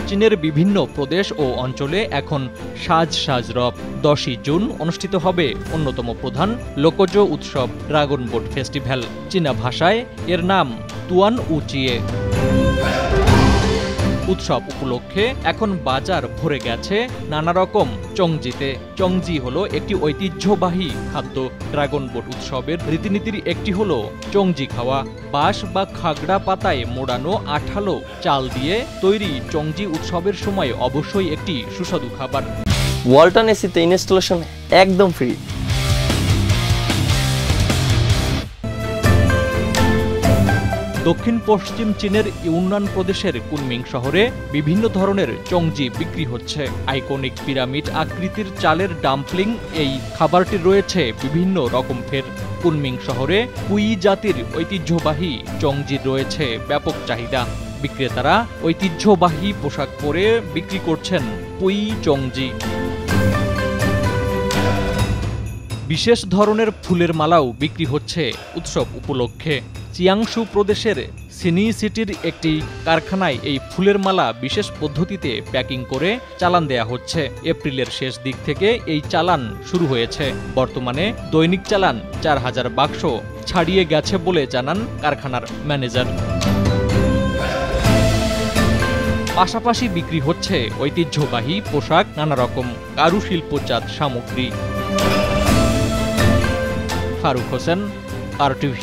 চীনের বিভিন্ন প্রদেশ ও অঞ্চলে এখন সাজ সাজ রব। 10ই জুন অনুষ্ঠিত হবে অন্যতম প্রধান লোকজ উৎসব ড্রাগন বোট ফেস্টিভ্যাল। চীনা ভাষায় এর নাম তুয়ান উচিয়ে। উৎসব উপলক্ষে এখন বাজার ভরে গেছে নানা রকম চংজিতে। চংজি হলো একটি ঐতিহ্যবাহী খাদ্য। ড্রাগন বোট উৎসবের রীতিনীতির একটি হলো চংজি খাওয়া। বাঁশ বা খাগড়া পাতায় মোড়ানো আঠালো চাল দিয়ে তৈরি চংজি উৎসবের সময় অবশ্যই একটি সুস্বাদু খাবার। ওয়ালটন এসিতে ইনস্টলেশন একদম ফ্রি। দক্ষিণ পশ্চিম চীনের ইউনান প্রদেশের কুনমিং শহরে বিভিন্ন ধরনের চংজি বিক্রি হচ্ছে। আইকনিক পিরামিড আকৃতির চালের ডাম্পলিং এই খাবারটির রয়েছে বিভিন্ন রকম ফের। কুনমিং শহরে পুই জাতির ঐতিহ্যবাহী চংজির রয়েছে ব্যাপক চাহিদা। বিক্রেতারা ঐতিহ্যবাহী পোশাক পরে বিক্রি করছেন পুই চংজি। বিশেষ ধরনের ফুলের মালাও বিক্রি হচ্ছে উৎসব উপলক্ষে। চিয়াংশু প্রদেশের সিনি সিটির একটি কারখানায় এই ফুলের মালা বিশেষ পদ্ধতিতে প্যাকিং করে চালান দেয়া হচ্ছে। এপ্রিলের শেষ দিক থেকে এই চালান শুরু হয়েছে। বর্তমানে দৈনিক চালান 4000 বাক্স ছাড়িয়ে গেছে বলে জানান কারখানার ম্যানেজার। পাশাপাশি বিক্রি হচ্ছে ঐতিহ্যবাহী পোশাক, নানা রকম কারুশিল্পজাত সামগ্রী। ফারুক হোসেন, RTV।